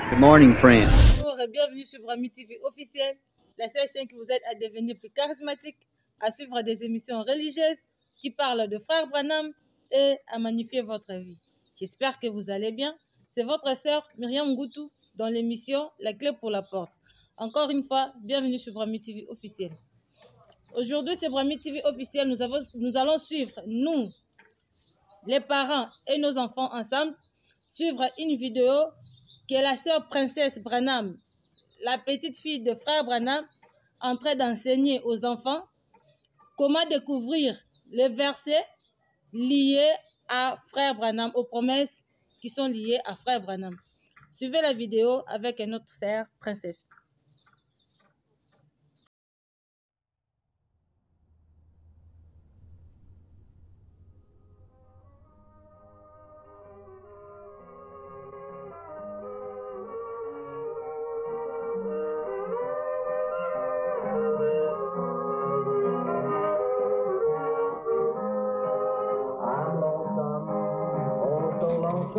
Good morning, friends. Bonjour et bienvenue sur Brahmi TV officiel, la seule chaîne qui vous aide à devenir plus charismatique, à suivre des émissions religieuses qui parlent de Frère Branham et à magnifier votre vie. J'espère que vous allez bien. C'est votre sœur Myriam Ngoutou dans l'émission La clé pour la porte. Encore une fois, bienvenue sur Brahmi TV officiel. Aujourd'hui, c'est Brahmi TV officiel. Nous allons suivre, nous, les parents et nos enfants ensemble, suivre une vidéo qui est la sœur princesse Branham, la petite fille de Frère Branham, en train d'enseigner aux enfants comment découvrir les versets liés à Frère Branham, aux promesses qui sont liées à Frère Branham. Suivez la vidéo avec notre sœur princesse.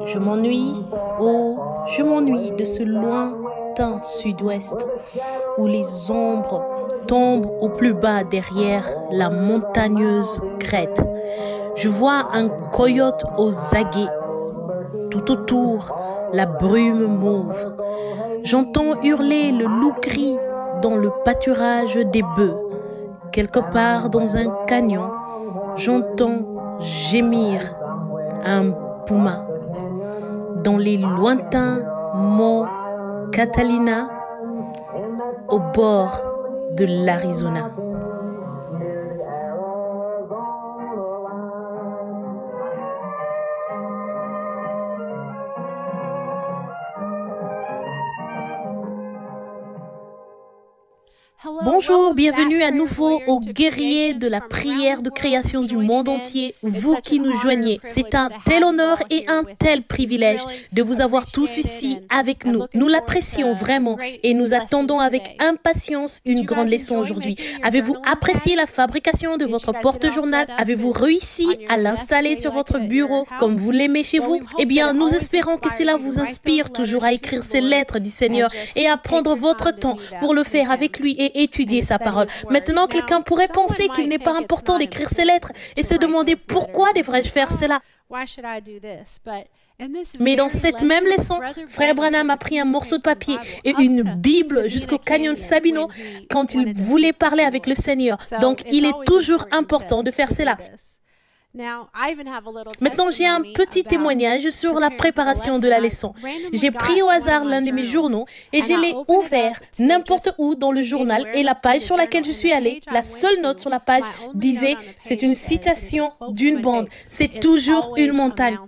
Je m'ennuie, oh, je m'ennuie de ce lointain sud-ouest où les ombres tombent au plus bas derrière la montagneuse crête. Je vois un coyote aux aguets, tout autour la brume mauve. J'entends hurler le loup gris dans le pâturage des bœufs. Quelque part dans un canyon, j'entends gémir un puma. Dans les lointains monts Catalina, au bord de l'Arizona. Bonjour, bienvenue à nouveau aux guerriers de la prière de création du monde entier, vous qui nous joignez. C'est un tel honneur et un tel privilège de vous avoir tous ici avec nous. Nous l'apprécions vraiment et nous attendons avec impatience une grande leçon aujourd'hui. Avez-vous apprécié la fabrication de votre porte-journal? Avez-vous réussi à l'installer sur votre bureau comme vous l'aimez chez vous? Eh bien, nous espérons que cela vous inspire toujours à écrire ces lettres du Seigneur et à prendre votre temps pour le faire avec lui et étudier sa parole. Maintenant, quelqu'un pourrait penser qu'il n'est pas important d'écrire ces lettres et se demander pourquoi devrais-je faire cela. Mais dans cette même leçon, Frère Branham a pris un morceau de papier et une Bible jusqu'au canyon Sabino quand il voulait parler avec le Seigneur. Donc, il est toujours important de faire cela. Maintenant, j'ai un petit témoignage sur la préparation de la leçon. J'ai pris au hasard l'un de mes journaux et je l'ai ouvert n'importe où dans le journal et la page sur laquelle je suis allée, la seule note sur la page disait « C'est une citation d'une bande, c'est toujours une montagne ».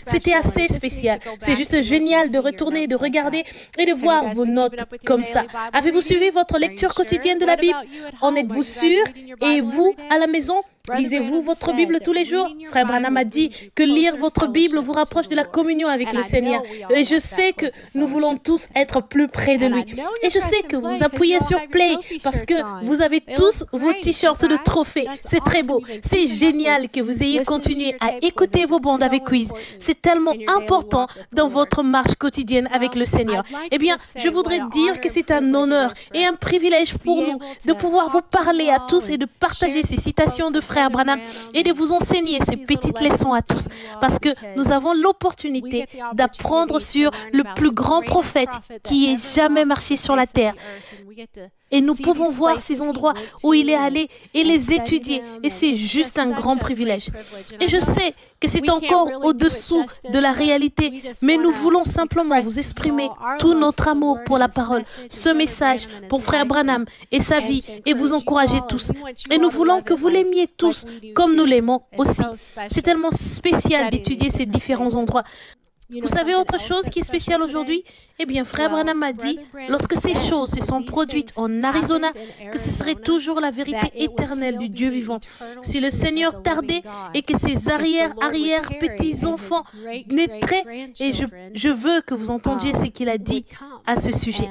C'était assez spécial. C'est juste génial de retourner, de regarder et de voir vos notes comme ça. Avez-vous suivi votre lecture quotidienne de la Bible? En êtes-vous sûr? Et vous, à la maison, lisez-vous votre Bible tous les jours? Frère Branham a dit que lire votre Bible vous rapproche de la communion avec le Seigneur. Et je sais que nous voulons tous être plus près de lui. Et je sais que vous appuyez sur Play parce que vous avez tous vos t-shirts de trophée. C'est très beau. C'est génial que vous ayez continué à écouter vos bandes avec quiz. C'est tellement important dans votre marche quotidienne avec le Seigneur. Eh bien, je voudrais dire que c'est un honneur et un privilège pour nous de pouvoir vous parler à tous et de partager ces citations de Frère Branham et de vous enseigner ces petites leçons à tous parce que nous avons l'opportunité d'apprendre sur le plus grand prophète qui ait jamais marché sur la terre. Et nous pouvons voir ces endroits où il est allé et les étudier. Et c'est juste un grand privilège. Et je sais que c'est encore au-dessous de la réalité, mais nous voulons simplement vous exprimer tout notre amour pour la parole, ce message pour Frère Branham et sa vie, et vous encourager tous. Et nous voulons que vous l'aimiez tous comme nous l'aimons aussi. C'est tellement spécial d'étudier ces différents endroits. Vous savez autre chose qui est spéciale aujourd'hui? Eh bien, Frère Branham a dit, lorsque ces choses se sont produites en Arizona, que ce serait toujours la vérité éternelle du Dieu vivant. Si le Seigneur tardait et que ses arrière-petits-enfants naîtraient, et je veux que vous entendiez ce qu'il a dit à ce sujet.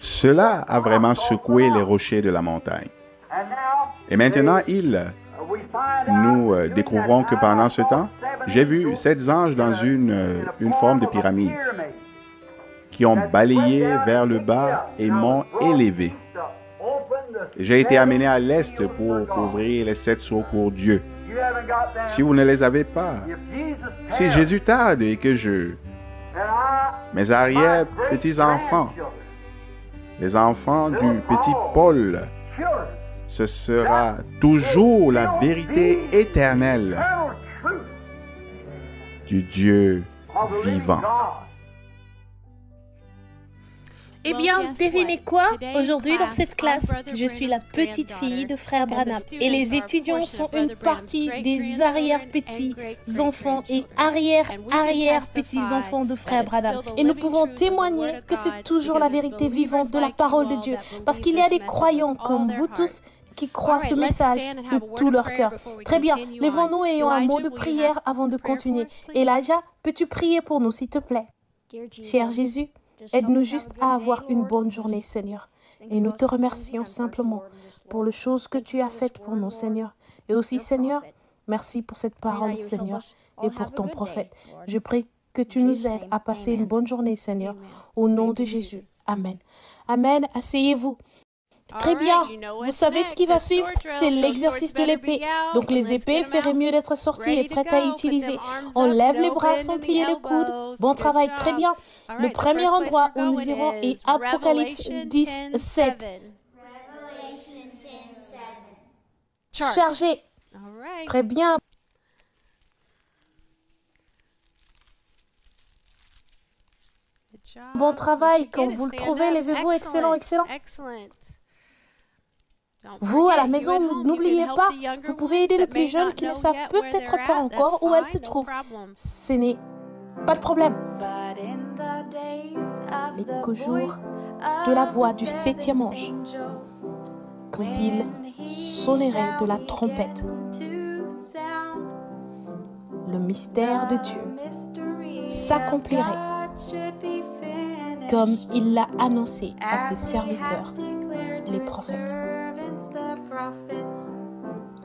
Cela a vraiment secoué les rochers de la montagne. Et maintenant, nous découvrons que pendant ce temps, J'ai vu 7 anges dans une forme de pyramide qui ont balayé vers le bas et m'ont élevé. J'ai été amené à l'est pour ouvrir les 7 sceaux pour Dieu. Si vous ne les avez pas, si Jésus tarde et que mes arrière-petits-enfants, les enfants du petit Paul, ce sera toujours la vérité éternelle du Dieu vivant. Eh bien, devinez quoi? Aujourd'hui, dans cette classe, je suis la petite fille de frère Branham. Et les étudiants sont une partie des arrière-petits-enfants et arrière-arrière-petits-enfants de frère Branham. Et nous pouvons témoigner que c'est toujours la vérité vivante de la parole de Dieu. Parce qu'il y a des croyants comme vous tous qui croient ce message de tout leur cœur. Très bien, lèvons-nous et ayons un mot de prière avant de continuer. Elijah, peux-tu prier pour nous, s'il te plaît? Cher Jésus, aide-nous juste à avoir une bonne journée, Seigneur. Et nous te remercions simplement pour les choses que tu as faites pour nous, Seigneur. Et aussi, Seigneur, merci pour cette parole, Seigneur, et pour ton prophète. Je prie que tu nous aides à passer une bonne journée, Seigneur, au nom de Jésus. Amen. Amen. Asseyez-vous. Très bien. Vous savez ce qui va suivre? C'est l'exercice de l'épée. Donc les épées feraient mieux d'être sorties et prêtes à utiliser. On lève les bras sans plier les coudes. Bon travail, très bien. Le premier endroit où nous irons est Apocalypse 10, 7. Chargez. Très bien. Bon travail. Quand vous le trouvez, levez-vous. Excellent, excellent. Vous, à la maison, n'oubliez pas, vous pouvez aider les plus jeunes qui ne savent peut-être pas encore où elles se trouvent. Ce n'est pas de problème. Mais qu'au jour de la voix du 7e ange, quand il sonnerait de la trompette, le mystère de Dieu s'accomplirait comme il l'a annoncé à ses serviteurs, les prophètes.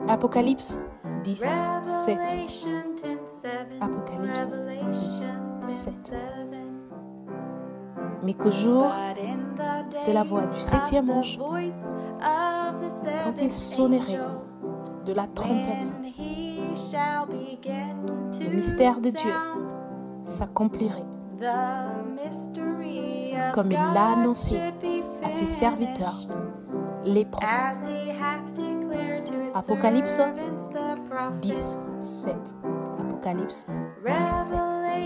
Apocalypse 10, 7. Apocalypse 10, 7. Mais qu'au jour de la voix du 7e ange, quand il sonnerait de la trompette, le mystère de Dieu s'accomplirait comme il l'a annoncé à ses serviteurs, les prophètes. Apocalypse 10, 7. Apocalypse 10, 7.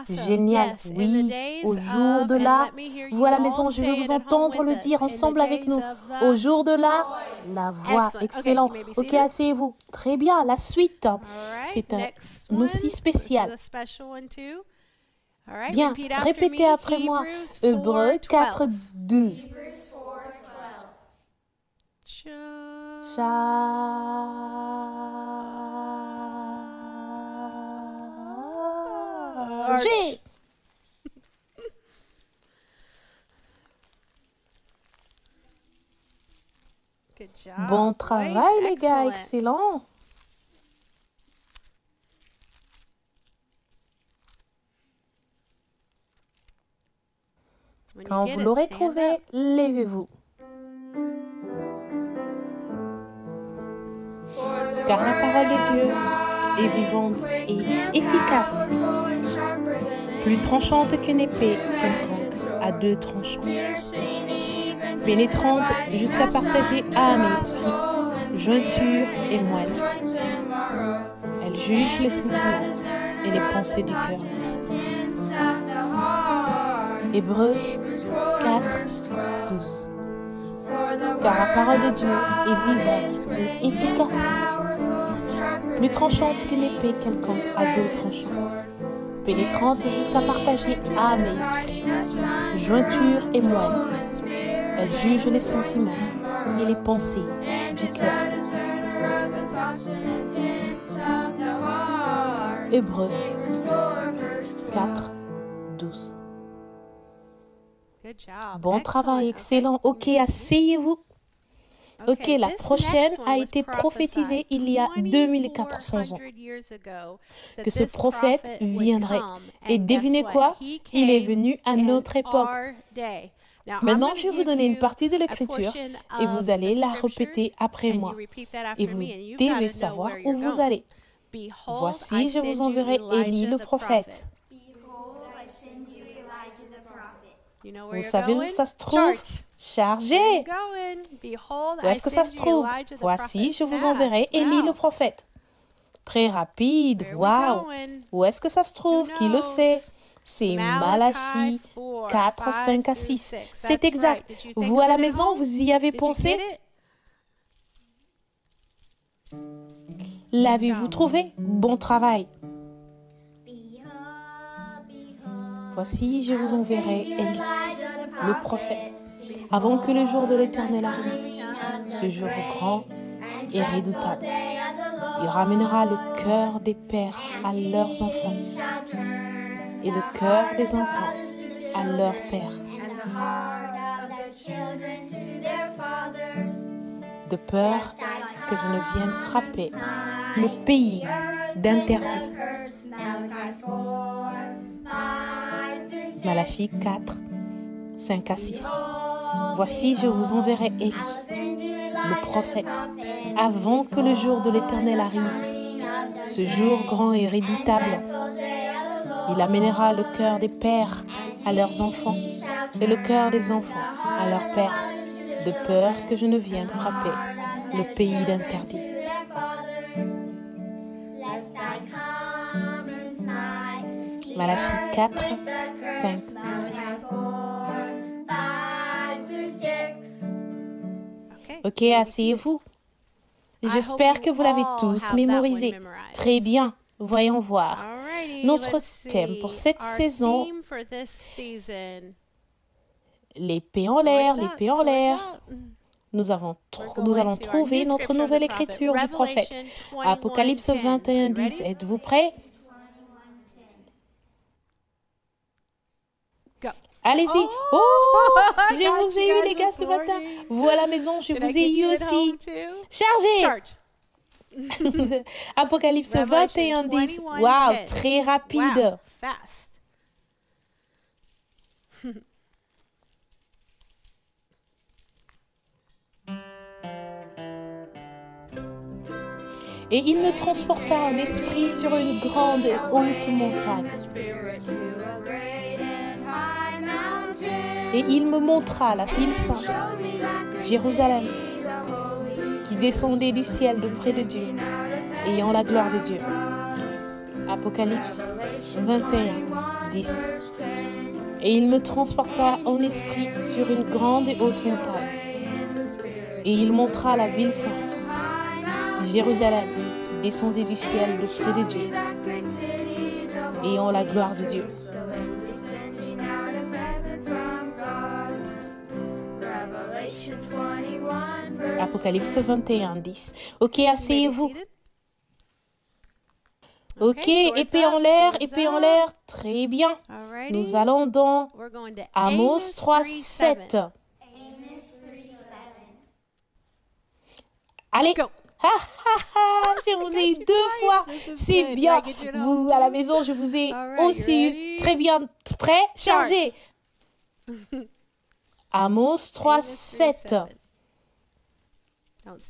Génial, oui, au jour de la, vous à la maison, je vais vous entendre le dire ensemble avec nous. Au jour de la voix, excellent. Ok, asseyez-vous. Très bien, la suite, c'est un aussi spécial. Bien, répétez après moi. Hébreux 4, 12. Chargez. Bon travail, les gars, excellent. Quand vous l'aurez trouvé, levez-vous. Car la parole de Dieu est vivante et efficace, plus tranchante qu'une épée quelconque à 2 tranchants, pénétrante jusqu'à partager âme et esprit, jointure et moelle. Elle juge les sentiments et les pensées du cœur. Hébreux 4, 12. Car la parole de Dieu est vivante et efficace, plus tranchante qu'une épée quelconque à 2 tranchants, pénétrante jusqu'à partager âme et esprit, jointure et moelle. Elle juge les sentiments et les pensées du cœur. Hébreux 4, 12. Bon travail, excellent. Ok, asseyez-vous. Ok, la prochaine a été prophétisée il y a 2400 ans, que ce prophète viendrait. Et devinez quoi? Il est venu à notre époque. Maintenant, je vais vous donner une partie de l'écriture et vous allez la répéter après moi. Et vous devez savoir où vous allez. Voici, je vous enverrai Élie le prophète. Vous savez où ça se trouve? Chargé! Où est-ce que ça se trouve? Voici, je vous enverrai Élie le prophète. Très rapide, waouh! Où est-ce que ça se trouve? Qui le sait? C'est Malachie 4, 5 à 6. C'est exact. Vous à la maison, vous y avez pensé? L'avez-vous trouvé? Bon travail. Voici, je vous enverrai Élie, le prophète, avant que le jour de l'Éternel arrive, ce jour grand et redoutable. Il ramènera le cœur des pères à leurs enfants et le cœur des enfants à leurs pères, de peur que je ne vienne frapper le pays d'interdit. Malachie 4, 5 à 6. Voici, je vous enverrai Élie, le prophète, avant que le jour de l'Éternel arrive, ce jour grand et redoutable. Il amènera le cœur des pères à leurs enfants et le cœur des enfants à leurs pères, de peur que je ne vienne frapper le pays d'interdit. Malachie 4, 5, 6. Ok, asseyez-vous. J'espère que vous l'avez tous mémorisé. Très bien, voyons voir. Notre thème pour cette saison, l'épée en l'air, l'épée en l'air. Nous allons trouver notre nouvelle écriture du prophète. Apocalypse 21, 10. Êtes-vous prêts? Allez-y. Oh, je vous ai eu les gars ce matin. Vous à la maison, je vous ai eu aussi. Chargez. Apocalypse 21, 10. Wow, très rapide. Et il me transporta en esprit sur une grande et haute montagne. Et il me montra la ville sainte, Jérusalem, qui descendait du ciel de près de Dieu, ayant la gloire de Dieu. Apocalypse 21, 10. Et il me transporta en esprit sur une grande et haute montagne. Et il montra la ville sainte, Jérusalem, qui descendait du ciel de près de Dieu, ayant la gloire de Dieu. Apocalypse 21, 10. Ok, asseyez-vous. Ok, épée en l'air, épée en l'air. Très bien. Nous allons dans Amos 3, 7. Allez. Je vous ai eu 2 fois. C'est bien. Vous, à la maison, je vous ai aussi eu. Très bien. Prêt? Chargez. Amos 3, 7.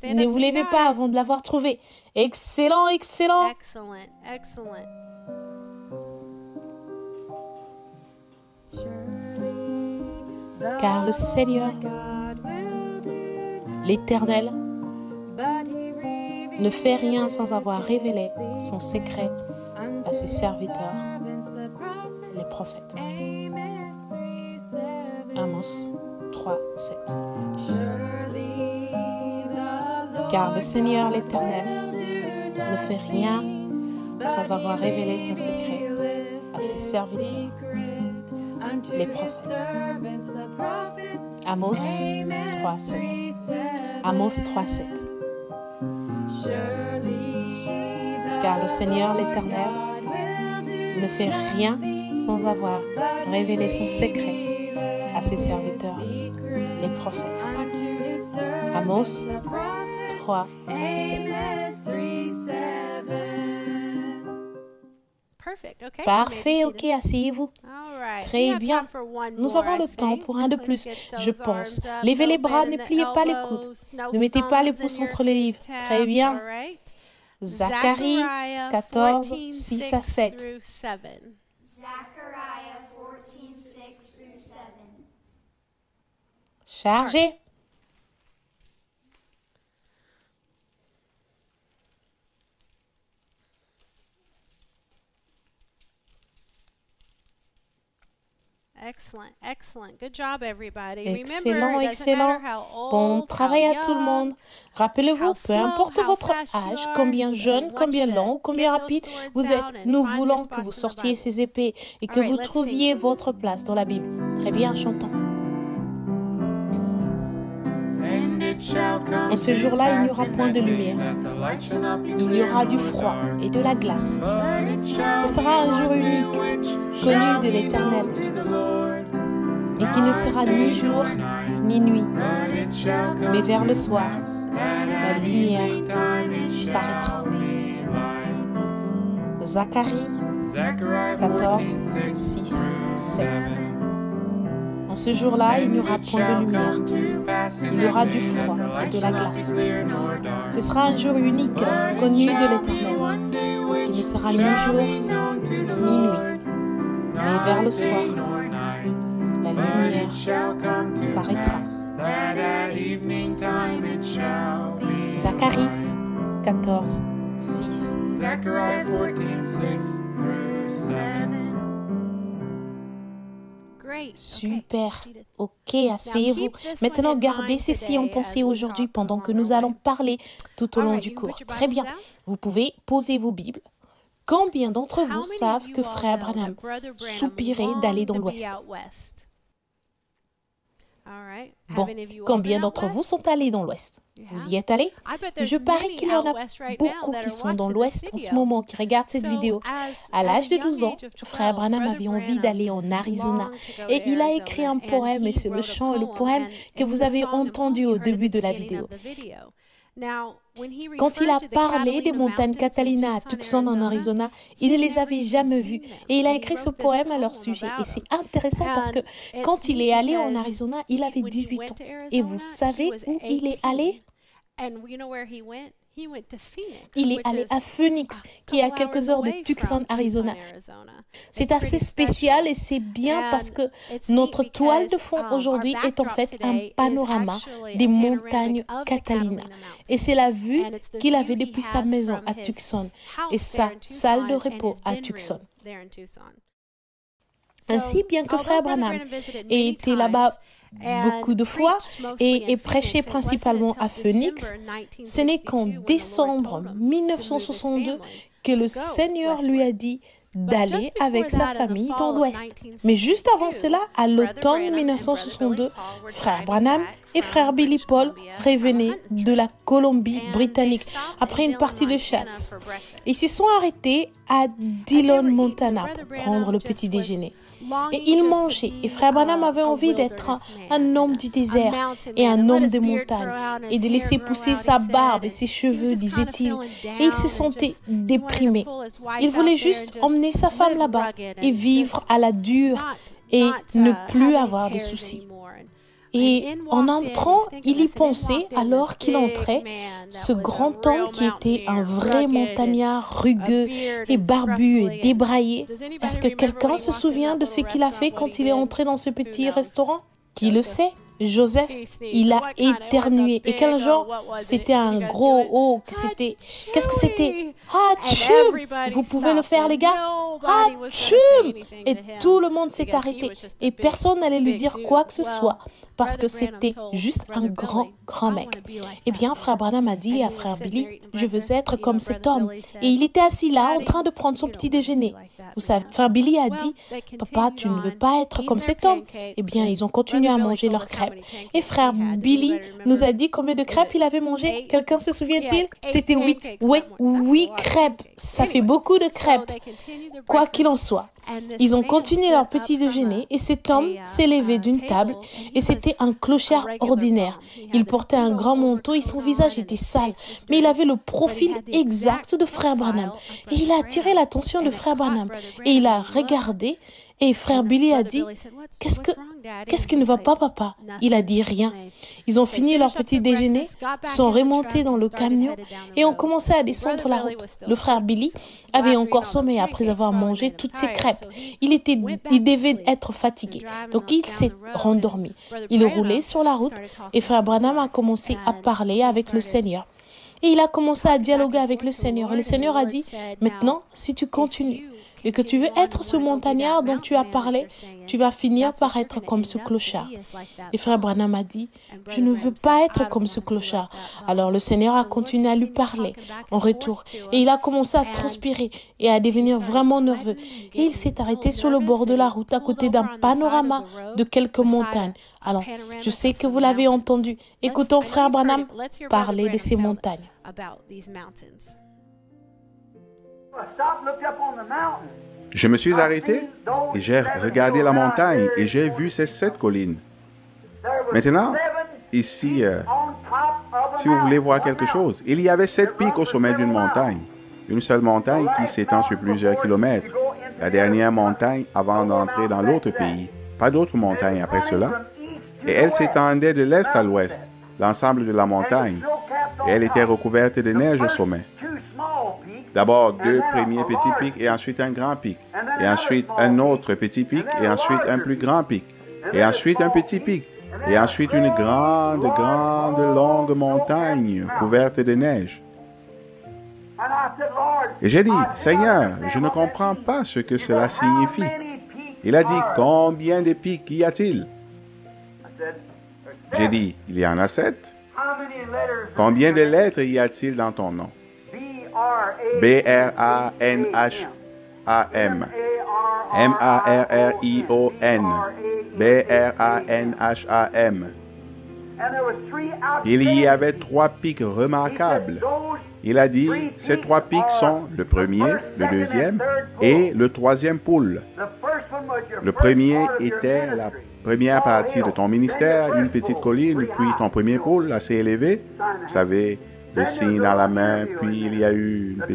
Ne vous levez pas avant de l'avoir trouvé. Excellent, excellent. Car le Seigneur, l'Éternel, ne fait rien sans avoir révélé son secret à ses serviteurs, les prophètes. Amos 3, 7. Car le Seigneur l'Éternel ne fait rien sans avoir révélé son secret à ses serviteurs, les prophètes. Amos 3, 7. Amos 3, 7. Car le Seigneur l'Éternel ne fait rien sans avoir révélé son secret à ses serviteurs, les prophètes. Amos 3, 7. Parfait, ok, asseyez-vous. Très bien. Nous avons le temps pour un de plus, je pense. Levez les bras, ne pliez pas les coudes. Ne mettez pas les pouces entre les livres. Très bien. Zacharie 14, 6 à 7. Chargez. Excellent, excellent. Bon travail à tout le monde. Rappelez-vous, peu importe votre âge, combien jeune, combien lent ou combien rapide vous êtes, nous voulons que vous sortiez ces épées et que vous trouviez votre place dans la Bible. Très bien, chantons. En ce jour-là, il n'y aura point de lumière. Il y aura du froid et de la glace. Ce sera un jour unique, connu de l'Éternel, et qui ne sera ni jour ni nuit. Mais vers le soir, la lumière paraîtra. Zacharie 14, 6, 7. En ce jour-là, il n'y aura point de lumière. Il y aura du froid et de la glace. Ce sera un jour unique, connu de l'Éternel, qui ne sera ni jour ni nuit. Mais vers le soir, la lumière paraîtra. Zacharie 14, 6, 7. Super. Ok, asseyez-vous. Maintenant, gardez ceci en pensée aujourd'hui pendant que nous allons parler tout au long du cours. Très bien. Vous pouvez poser vos Bibles. Combien d'entre vous savent que Frère Branham soupirait d'aller dans l'Ouest? Bon, combien d'entre vous sont allés dans l'Ouest? Vous y êtes allés? Je parie qu'il y en a beaucoup qui sont dans l'Ouest en ce moment, qui regardent cette vidéo. À l'âge de 12 ans, Frère Branham avait envie d'aller en Arizona et il a écrit un poème et c'est le chant et le poème que vous avez entendu au début de la vidéo. Quand il a parlé des montagnes Catalina à Tucson en Arizona, il ne les avait jamais vues et il a écrit ce poème à leur sujet. Et c'est intéressant parce que quand il est allé en Arizona, il avait 18 ans. Et vous savez où il est allé? Il est allé à Phoenix, qui est à quelques heures de Tucson, Arizona. C'est assez spécial et c'est bien parce que notre toile de fond aujourd'hui est en fait un panorama des montagnes Catalina. Et c'est la vue qu'il avait depuis sa maison à Tucson et sa salle de repos à Tucson. Ainsi, bien que Frère Branham ait été là-bas beaucoup de fois et prêché principalement à Phoenix, ce n'est qu'en décembre 1962 que le Seigneur lui a dit d'aller avec sa famille dans l'Ouest. Mais juste avant cela, à l'automne 1962, Frère Branham et Frère Billy Paul revenaient de la Colombie-Britannique après une partie de chasse. Ils se sont arrêtés à Dillon, Montana pour prendre le petit déjeuner. Et ils mangeaient. Et Frère Branham avait envie d'être un homme du désert et un homme de montagne et de laisser pousser sa barbe et ses cheveux, disait-il. Et il se sentait déprimé. Il voulait juste emmener sa femme là-bas et vivre à la dure et ne plus avoir de soucis. Et en entrant, il y pensait alors qu'il entrait, ce grand homme qui était un vrai montagnard rugueux et barbu et débraillé. Est-ce que quelqu'un se souvient de ce qu'il a fait quand il est entré dans ce petit restaurant? Qui le sait? Joseph, il a éternué. Et quel genre? C'était un gros oh, qu'est-ce que c'était? Hatchoum! Vous pouvez le faire, les gars? Hatchoum! Et tout le monde s'est arrêté. Et personne n'allait lui dire quoi que ce soit. Parce que c'était juste un grand mec. Eh bien, Frère Branham a dit à Frère Billy, je veux être comme cet homme. Et il était assis là, en train de prendre son petit déjeuner. Vous savez, Frère Billy a dit, papa, tu ne veux pas être comme cet homme. Eh bien, ils ont continué à manger leurs crêpes. Et Frère Billy nous a dit combien de crêpes il avait mangé. Quelqu'un se souvient-il? C'était 8. Oui, 8 crêpes. Ça fait beaucoup de crêpes. Quoi qu'il en soit, Ils ont continué leur petit déjeuner et cet homme s'est levé d'une table et c'était un clochard ordinaire. Il portait un grand manteau et son visage était sale, mais il avait le profil exact de Frère Branham. Et il a attiré l'attention de Frère Branham et il a regardé et Frère Billy a dit « Qu'est-ce qui ne va pas, papa ?» Il a dit rien. Ils ont fini leur petit déjeuner, sont remontés dans le camion et ont commencé à descendre la route. Le frère Billy avait encore sommeil après avoir mangé toutes ces crêpes. Il devait être fatigué, donc il s'est rendormi. Il roulait sur la route et Frère Branham a commencé à parler avec le Seigneur. Et il a commencé à dialoguer avec le Seigneur. Et le Seigneur a dit « Maintenant, si tu continues, et que tu veux être ce montagnard dont tu as parlé, tu vas finir par être comme ce clochard. » Et Frère Branham a dit, « Je ne veux pas être comme ce clochard. » Alors le Seigneur a continué à lui parler en retour. Et il a commencé à transpirer et à devenir vraiment nerveux. Et il s'est arrêté sur le bord de la route à côté d'un panorama de quelques montagnes. Alors, je sais que vous l'avez entendu. Écoutons Frère Branham parler de ces montagnes. Je me suis arrêté et j'ai regardé la montagne et j'ai vu ces 7 collines. Maintenant, ici, si vous voulez voir quelque chose, il y avait 7 pics au sommet d'une montagne. Une seule montagne qui s'étend sur plusieurs kilomètres. La dernière montagne avant d'entrer dans l'autre pays. Pas d'autres montagnes après cela. Et elle s'étendait de l'est à l'ouest, l'ensemble de la montagne. Et elle était recouverte de neige au sommet. D'abord 2 premiers petits pics et ensuite un grand pic. Et ensuite un autre petit pic et ensuite un plus grand pic. Et ensuite un petit pic. Et ensuite une grande, longue montagne couverte de neige. Et j'ai dit, Seigneur, je ne comprends pas ce que cela signifie. Il a dit, combien de pics y a-t-il? J'ai dit, il y en a 7. Combien de lettres y a-t-il dans ton nom? B-R-A-N-H-A-M. M-A-R-R-I-O-N. B-R-A-N-H-A-M. Il y avait 3 pics remarquables. Il a dit, ces 3 pics sont le premier, le deuxième et le troisième pôle. Le premier était la première partie de ton ministère, une petite colline, puis ton premier pôle assez élevé. Vous savez, le signe dans la main, puis il y a eu un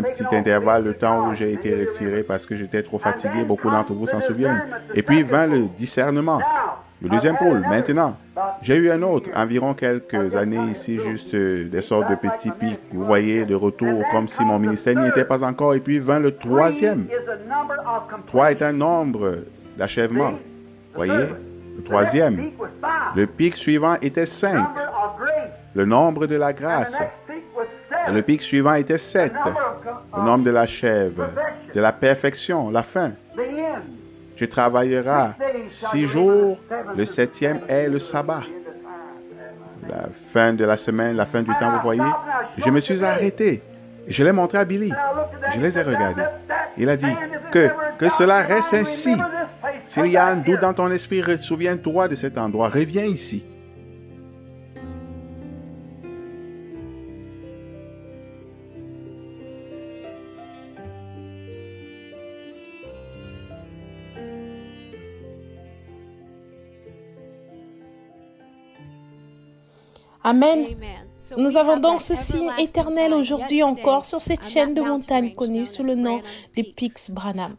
petit intervalle, le temps où j'ai été retiré parce que j'étais trop fatigué, beaucoup d'entre vous s'en souviennent. Et puis vint le discernement, le deuxième pôle. Maintenant, j'ai eu un autre, environ quelques années ici, juste des sortes de petits pics, vous voyez, de retour, comme si mon ministère n'y était pas encore. Et puis vint le troisième. 3 est un nombre d'achèvement, vous voyez, le troisième. Le pic suivant était 5. Le nombre de la grâce. Et le pic suivant était 7. Le nombre de la chèvre, de la perfection, la fin. Tu travailleras 6 jours, le 7e est le sabbat. La fin de la semaine, la fin du temps, vous voyez. Je me suis arrêté. Je l'ai montré à Billy. Je les ai regardés. Il a dit que cela reste ainsi. S'il y a un doute dans ton esprit, souviens-toi de cet endroit. Reviens ici. Amen. Nous avons donc ce signe éternel aujourd'hui encore sur cette chaîne de montagnes connue sous le nom des pics Branham.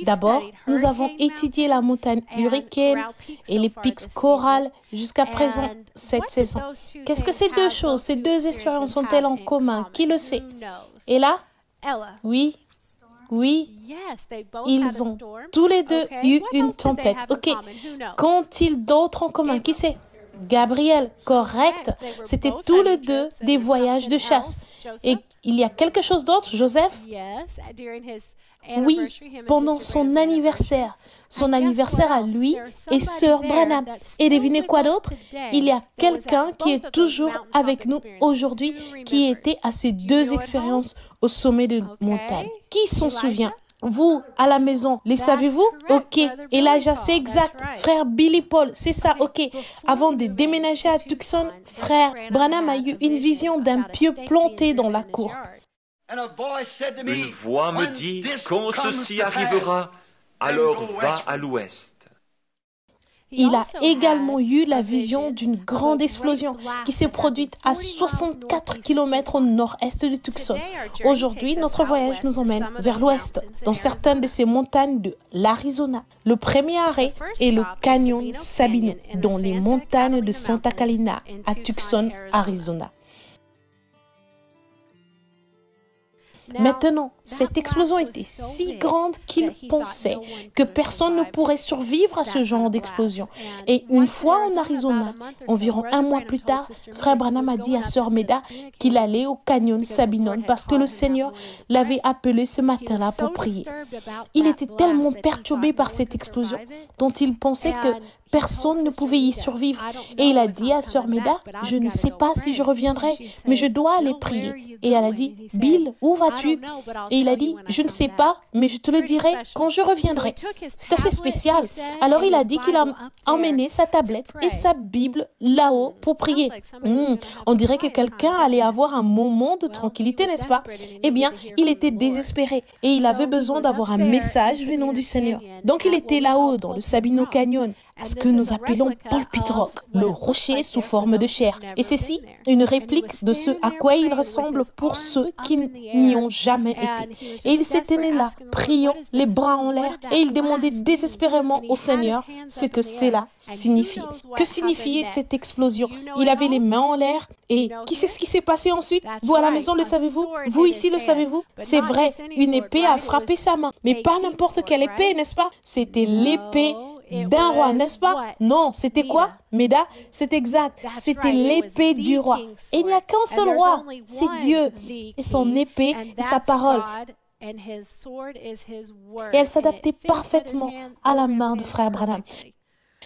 D'abord, nous avons étudié la montagne Hurricane et les pics Coral jusqu'à présent cette saison. Qu'est-ce que ces 2 choses, ces 2 expériences ont-elles en commun? Qui le sait? Et là? Oui, ils ont tous les 2 eu une tempête. Ok, qu'ont-ils d'autres en commun? Qui sait? Gabriel, correct. C'était tous les 2 des voyages de chasse. Et il y a quelque chose d'autre, Joseph? Oui, pendant son anniversaire. Son anniversaire à lui et Sœur Branham. Et devinez quoi d'autre? Il y a quelqu'un qui est toujours avec nous aujourd'hui qui était à ces 2 expériences au sommet de montagne. Qui s'en souvient? Vous, à la maison, les savez-vous? Ok. Elijah, c'est exact. Frère Billy Paul, c'est ça, ok. Avant de déménager à Tucson, frère Branham a eu une vision d'un pieu planté dans la cour. Une voix me dit, quand ceci arrivera, alors va à l'ouest. Il a également eu la vision d'une grande explosion qui s'est produite à 64 km au nord-est de Tucson. Aujourd'hui, notre voyage nous emmène vers l'ouest, dans certaines de ces montagnes de l'Arizona. Le premier arrêt est le canyon Sabino, dans les montagnes de Santa Catalina, à Tucson, Arizona. Maintenant, cette explosion était si grande qu'il pensait que personne ne pourrait survivre à ce genre d'explosion. Et une fois en Arizona, environ un mois plus tard, Frère Branham a dit à Sœur Meda qu'il allait au canyon Sabino parce que le Seigneur l'avait appelé ce matin-là pour prier. Il était tellement perturbé par cette explosion dont il pensait que personne ne pouvait y survivre. Et il a dit à Sœur Meda, « Je ne sais pas si je reviendrai, mais je dois aller prier. » Et elle a dit, « Bill, où vas-tu » Et il a dit, « Je ne sais pas, mais je te le dirai quand je reviendrai. » C'est assez spécial. Alors il a dit qu'il a emmené sa tablette et sa Bible là-haut pour prier. On dirait que quelqu'un allait avoir un moment de tranquillité, n'est-ce pas? Eh bien, il était désespéré et il avait besoin d'avoir un message venant du Seigneur. Donc il était là-haut dans le Sabino Canyon, à ce que nous appelons Paul Pit Rock, le rocher sous forme de chair. Et ceci, une réplique de ce à quoi il ressemble pour ceux qui n'y ont jamais été. Et il s'était né là, priant, les bras en l'air, et il demandait désespérément au Seigneur ce que cela signifie. Que signifiait cette explosion? Il avait les mains en l'air, et qui sait ce qui s'est passé ensuite? Vous à la maison, le savez-vous? Vous ici, le savez-vous? C'est vrai, une épée a frappé sa main, mais pas n'importe quelle épée, n'est-ce pas? C'était l'épée d'un roi, n'est-ce pas? Non, c'était quoi? Meda, c'est exact. C'était l'épée du roi. Et il n'y a qu'un seul roi, c'est Dieu. Et son épée est sa parole. Et elle s'adaptait parfaitement à la main de Frère Branham.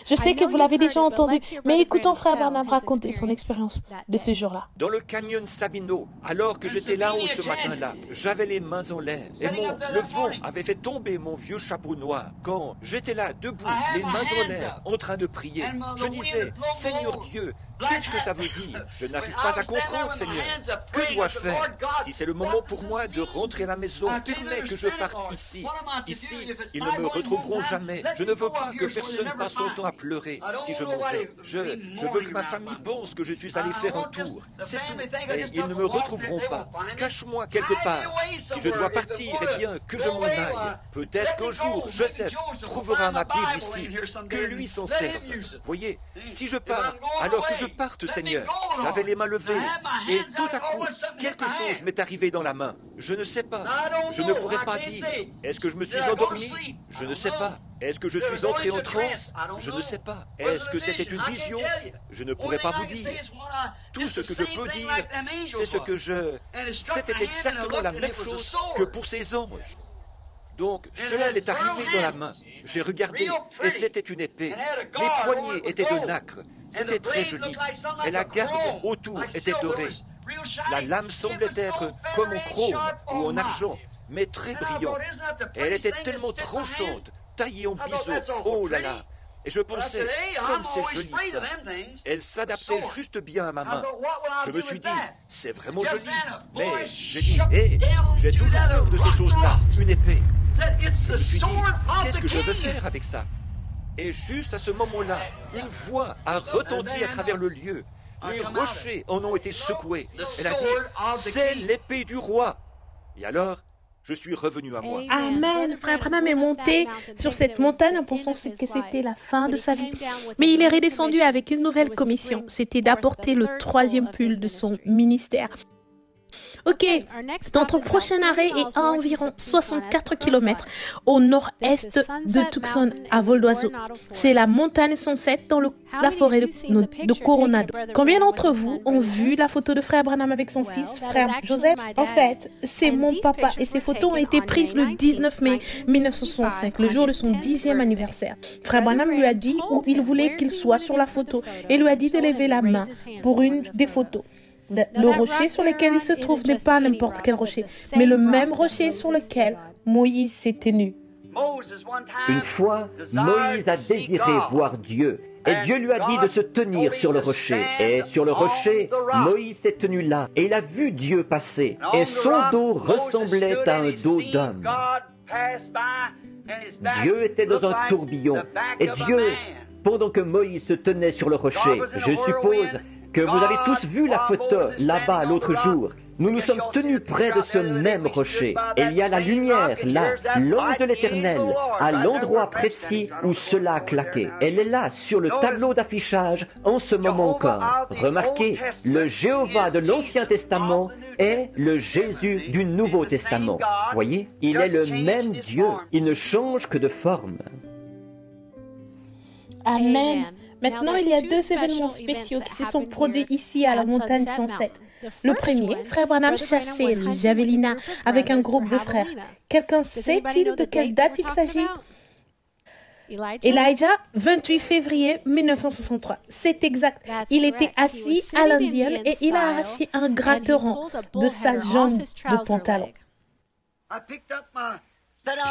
Je sais que vous l'avez déjà entendu, mais écoutons Frère Branham raconter son expérience de ce jour-là. Dans le canyon Sabino, alors que j'étais là-haut ce matin-là, j'avais les mains en l'air et le vent avait fait tomber mon vieux chapeau noir. Quand j'étais là, debout, les mains en l'air, en train de prier, je disais, Seigneur Dieu, qu'est-ce que ça veut dire? Je n'arrive pas à comprendre, Seigneur. Que dois-je faire? Si c'est le moment pour moi de rentrer à la maison, permets que je parte ici. Ici, ils ne me retrouveront jamais. Je ne veux pas que personne passe son temps à pleurer si je m'en vais. Je veux que ma famille pense que je suis allé faire un tour. C'est tout. Et ils ne me retrouveront pas. Cache-moi quelque part. Si je dois partir, eh bien, que je m'en aille. Peut-être qu'un jour, Joseph trouvera ma Bible ici. Que lui s'en serve. Voyez, si je pars, alors que je parte, Seigneur. J'avais les mains levées et tout à coup, quelque chose m'est arrivé dans la main. Je ne sais pas. Je ne pourrais pas dire. Est-ce que je me suis endormi? Je ne sais pas. Est-ce que je suis entré en transe? Je ne sais pas. Est-ce que c'était une vision? Je ne pourrais pas vous dire. Tout ce que je peux dire, c'est ce que C'était exactement la même chose que pour ces anges. Donc, cela m'est arrivé dans la main. J'ai regardé, et c'était une épée. Les poignets étaient de nacre. C'était très joli. Et la garde autour était dorée. La lame semblait être comme en chrome ou en argent, mais très brillante. Et elle était tellement tranchante, taillée en biseau. Oh là là! Et je pensais, comme c'est joli ça. Elle s'adaptait juste bien à ma main. Je me suis dit, c'est vraiment joli. Mais j'ai dit, hé, j'ai toujours peur de ces choses-là, une épée. Je me suis dit, qu'est-ce que je veux faire avec ça? Et juste à ce moment-là, une voix a retenti à travers le lieu. Les rochers en ont été secoués. Elle a dit, c'est l'épée du roi. Et alors, je suis revenu à moi. Amen. Frère Branham est monté sur cette montagne en pensant que c'était la fin de sa vie. Mais il est redescendu avec une nouvelle commission. C'était d'apporter le 3e pull de son ministère. Ok, notre prochain arrêt est à environ 64 km au nord-est de Tucson, à vol d'oiseau. C'est la montagne Sunset dans la forêt de Coronado. Combien d'entre vous ont vu la photo de Frère Branham avec son fils, Frère Joseph? En fait, c'est mon papa et ces photos ont été prises le 19 mai 1965, le jour de son 10e anniversaire. Frère Branham lui a dit où il voulait qu'il soit sur la photo et lui a dit de lever la main pour une des photos. Le rocher sur lequel il se trouve n'est pas n'importe quel rocher, mais le même rocher sur lequel Moïse s'est tenu. Une fois, Moïse a désiré voir Dieu, et Dieu lui a dit de se tenir sur le rocher. Et sur le rocher, Moïse s'est tenu là, et il a vu Dieu passer, et son dos ressemblait à un dos d'homme. Dieu était dans un tourbillon. Et Dieu, pendant que Moïse se tenait sur le rocher, je suppose que vous avez tous vu la photo là-bas l'autre jour. Nous nous sommes tenus près de ce même rocher. Et il y a la lumière, là, l'ange de l'Éternel, à l'endroit précis où cela a claqué. Elle est là, sur le tableau d'affichage, en ce moment encore. Remarquez, le Jéhovah de l'Ancien Testament est le Jésus du Nouveau Testament. Voyez, il est le même Dieu. Il ne change que de forme. Amen. Maintenant, il y a deux événements spéciaux qui se sont produits ici à la montagne 107. Le premier, frère Branham chassait le javelina avec un groupe de frères. Quelqu'un sait-il de quelle date il s'agit? Elijah, 28 février 1963. C'est exact. Il était assis à l'indienne et il a arraché un gratteron de sa jambe de pantalon.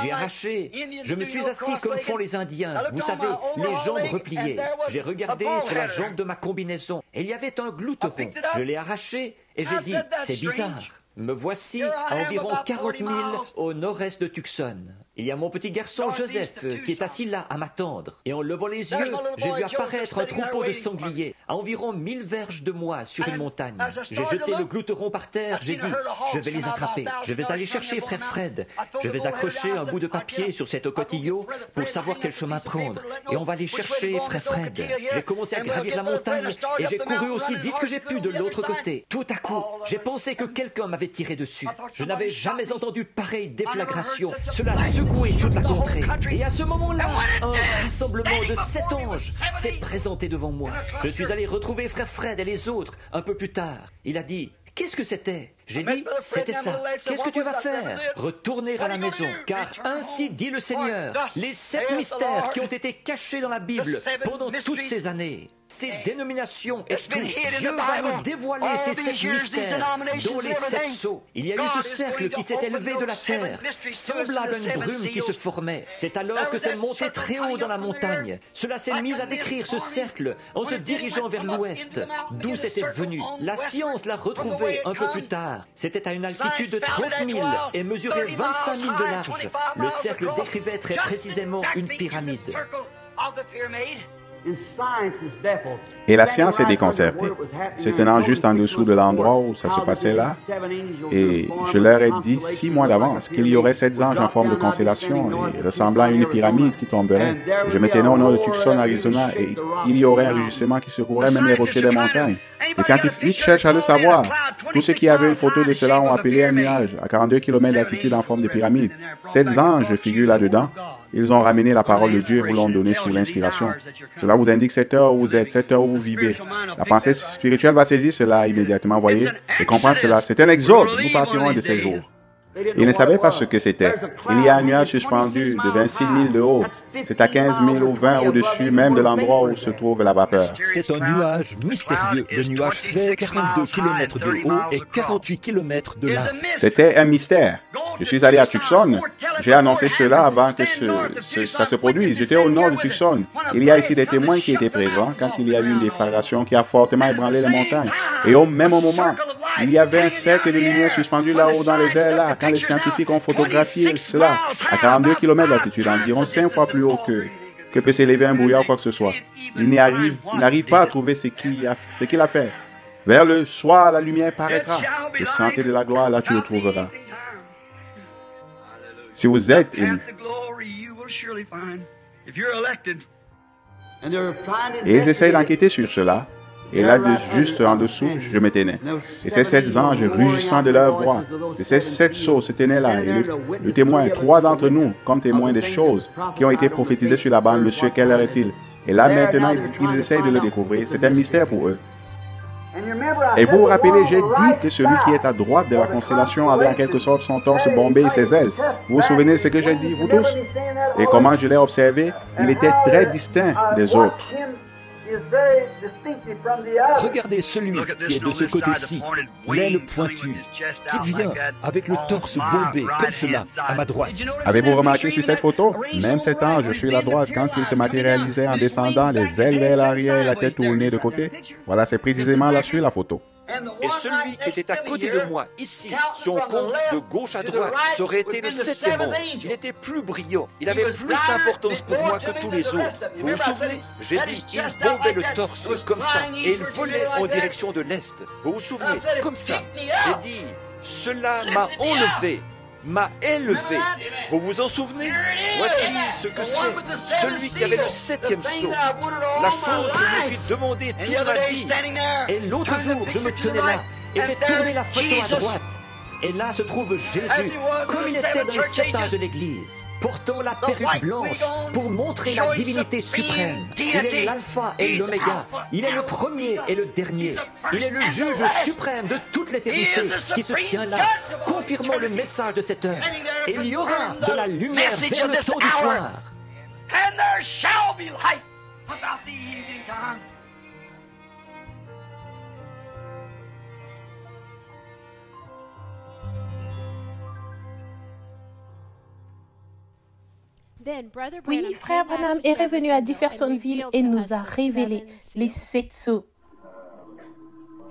J'ai arraché, je me suis assis comme font les Indiens, vous savez, les jambes repliées. J'ai regardé sur la jambe de ma combinaison et il y avait un glouteron. Je l'ai arraché et j'ai dit, c'est bizarre. Me voici à environ 40 000 au nord-est de Tucson. Il y a mon petit garçon Joseph qui est assis là à m'attendre. Et en levant les yeux, j'ai vu apparaître un troupeau de sangliers à environ 1000 verges de moi sur une montagne. J'ai jeté le glouteron par terre, j'ai dit, je vais les attraper. Je vais aller chercher frère Fred. Je vais accrocher un bout de papier sur cet coquillot pour savoir quel chemin prendre. Et on va aller chercher frère Fred. J'ai commencé à gravir la montagne et j'ai couru aussi vite que j'ai pu de l'autre côté. Tout à coup, j'ai pensé que quelqu'un m'avait tiré dessus. Je n'avais jamais entendu pareille déflagration. Cela secouait toute la contrée. Et à ce moment-là, un rassemblement de 7 anges s'est présenté devant moi. Je suis allé retrouver frère Fred et les autres un peu plus tard. Il a dit, qu'est-ce que c'était? J'ai dit, c'était ça. Qu'est-ce que tu vas faire? Retourner à la maison, car ainsi dit le Seigneur, les 7 mystères qui ont été cachés dans la Bible pendant toutes ces années, ces dénominations et tout, Dieu va nous dévoiler ces 7 mystères, dont les 7 sceaux. Il y a eu ce cercle qui s'est élevé de la terre, semblable à une brume qui se formait. C'est alors que c'est monté très haut dans la montagne. Cela s'est mis à décrire ce cercle en se dirigeant vers l'ouest, d'où c'était venu. La science l'a retrouvé un peu plus tard. C'était à une altitude de 30 000 et mesurait 25 000 de large. Le cercle décrivait très précisément une pyramide. Et la science est déconcertée, se tenant juste en dessous de l'endroit où ça se passait là. Et je leur ai dit 6 mois d'avance qu'il y aurait 7 anges en forme de constellation et ressemblant à une pyramide qui tomberait. Je me tenais au nord de Tucson, Arizona, et il y aurait un rugissement qui secouerait même les rochers des montagnes. Les scientifiques cherchent à le savoir. Tous ceux qui avaient une photo de cela ont appelé un nuage à 42 km d'altitude en forme de pyramide. 7 anges figurent là-dedans. Ils ont ramené la parole de Dieu et vous l'ont donnée sous l'inspiration. Cela vous indique cette heure où vous êtes, cette heure où vous vivez. La pensée spirituelle va saisir cela immédiatement, voyez, et comprendre cela. C'est un exode. Nous partirons un de ces jours. Ils ne savaient pas ce que c'était. Il y a un nuage suspendu de 26 000 de haut. C'est à 15 000 ou 20 au-dessus même de l'endroit où se trouve la vapeur. C'est un nuage mystérieux. Le nuage fait 42 km de haut et 48 km de large. C'était un mystère. Je suis allé à Tucson. J'ai annoncé cela avant que ça se produise. J'étais au nord de Tucson. Il y a ici des témoins qui étaient présents quand il y a eu une déflagration qui a fortement ébranlé les montagnes. Et au même moment, il y avait un cercle de lumière suspendu là-haut dans les airs, là, quand les scientifiques ont photographié cela, à 42 km d'altitude, environ 5 fois plus haut que peut s'élever un brouillard ou quoi que ce soit. Il n'arrive pas à trouver ce qu'il a fait. Vers le soir, la lumière paraîtra. Le sentier de la gloire, là, tu le trouveras. Si vous êtes élu. Et ils essayent d'enquêter sur cela. Et là, juste en dessous, je me tenais. Et ces 7 anges rugissant de leur voix, et ces 7 sceaux se tenaient là. Et le témoin, 3 d'entre nous, comme témoins des choses qui ont été prophétisées sur la bande, monsieur, quelle heure est-il? Et là, maintenant, ils essayent de le découvrir. C'est un mystère pour eux. Et vous vous rappelez, j'ai dit que celui qui est à droite de la constellation avait en quelque sorte son torse bombé et ses ailes. Vous vous souvenez de ce que j'ai dit, vous tous? Et comment je l'ai observé? Il était très distinct des autres. Regardez celui qui est de ce côté-ci, l'aile pointue, qui vient avec le torse bombé comme cela à ma droite. Avez-vous remarqué sur cette photo? Même cet ange sur la droite, quand il se matérialisait en descendant, les ailes vers l'arrière et la tête tournée de côté. Voilà, c'est précisément là sur la photo. Et celui qui était à côté de moi, ici, son compte de gauche à droite, ça aurait été le 7e ange. Il était plus brillant, il avait plus d'importance pour moi que tous les autres. Vous vous souvenez? J'ai dit, il bombait le torse, comme ça, et il volait en direction de l'Est. Vous vous souvenez? Comme ça. J'ai dit, cela m'a enlevé, m'a élevé. Vous vous en souvenez? Voici ce que c'est, celui qui avait le 7e sceau, la chose que je me suis demandé toute ma vie. Et l'autre jour, je me tenais là, et j'ai tourné la photo à droite. Et là se trouve Jésus, comme il était dans les 7 âges de l'Église, portant la perruque blanche pour montrer la divinité suprême. Il est l'alpha et l'oméga, il est le premier et le dernier. Il est le juge suprême de toute l'éternité qui se tient là, confirmant le message de cette heure. Et il y aura de la lumière vers le temps du soir. And there shall be light about the evening time. Puis frère Branham est revenu à Jeffersonville et nous a révélé les 7 sceaux.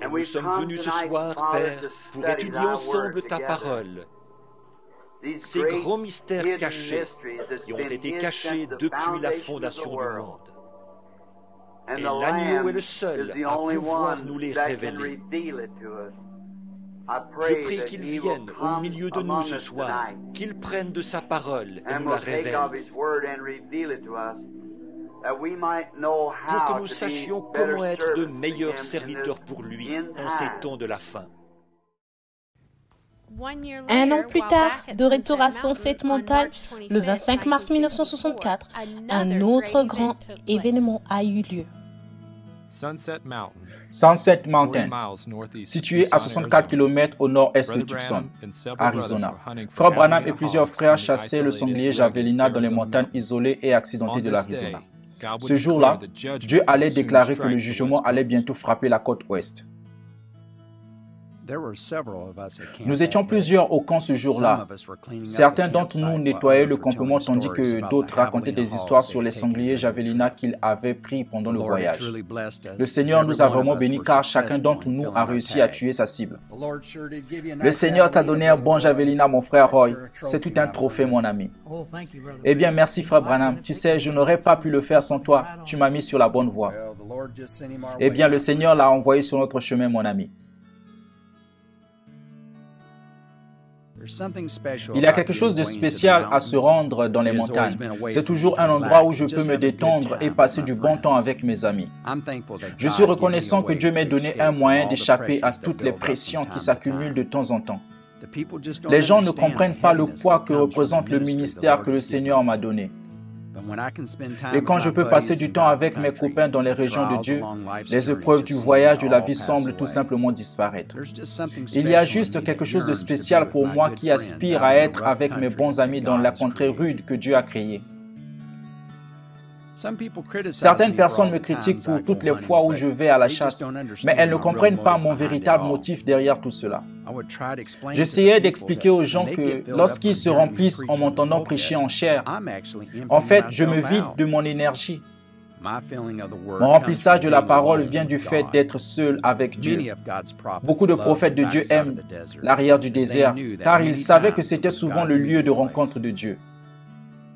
Nous sommes venus ce soir, Père, pour étudier ensemble ta parole. Ces grands mystères cachés qui ont été cachés depuis la fondation du monde. Et l'agneau est le seul à pouvoir nous les révéler. Je prie qu'il vienne au milieu de nous ce soir, qu'il prenne de sa parole et nous la révèle, pour que nous sachions comment être de meilleurs serviteurs pour lui en ces temps de la fin. Un an plus tard, de retour à Sunset Mountain, le 25 mars 1964, un autre grand événement a eu lieu. Sunset Mountain, situé à 64 km au nord-est de Tucson, Arizona. Frère Branham et plusieurs frères chassaient le sanglier javelina dans les montagnes isolées et accidentées de l'Arizona. Ce jour-là, Dieu allait déclarer que le jugement allait bientôt frapper la côte ouest. Nous étions plusieurs au camp ce jour-là. Certains d'entre nous nettoyaient le campement tandis que d'autres racontaient des histoires sur les sangliers javelina qu'ils avaient pris pendant le voyage. Le Seigneur nous a vraiment bénis car chacun d'entre nous a réussi à tuer sa cible. Le Seigneur t'a donné un bon javelina, mon frère Roy. C'est tout un trophée, mon ami. Eh bien, merci, frère Branham. Tu sais, je n'aurais pas pu le faire sans toi. Tu m'as mis sur la bonne voie. Eh bien, le Seigneur l'a envoyé sur notre chemin, mon ami. Il y a quelque chose de spécial à se rendre dans les montagnes. C'est toujours un endroit où je peux me détendre et passer du bon temps avec mes amis. Je suis reconnaissant que Dieu m'ait donné un moyen d'échapper à toutes les pressions qui s'accumulent de temps en temps. Les gens ne comprennent pas le poids que représente le ministère que le Seigneur m'a donné. Et quand je peux passer du temps avec mes copains dans les régions de Dieu, les épreuves du voyage de la vie semblent tout simplement disparaître. Il y a juste quelque chose de spécial pour moi qui aspire à être avec mes bons amis dans la contrée rude que Dieu a créée. Certaines personnes me critiquent pour toutes les fois où je vais à la chasse, mais elles ne comprennent pas mon véritable motif derrière tout cela. J'essayais d'expliquer aux gens que lorsqu'ils se remplissent en m'entendant prêcher en chair, en fait, je me vide de mon énergie. Mon remplissage de la parole vient du fait d'être seul avec Dieu. Beaucoup de prophètes de Dieu aiment l'arrière du désert, car ils savaient que c'était souvent le lieu de rencontre de Dieu.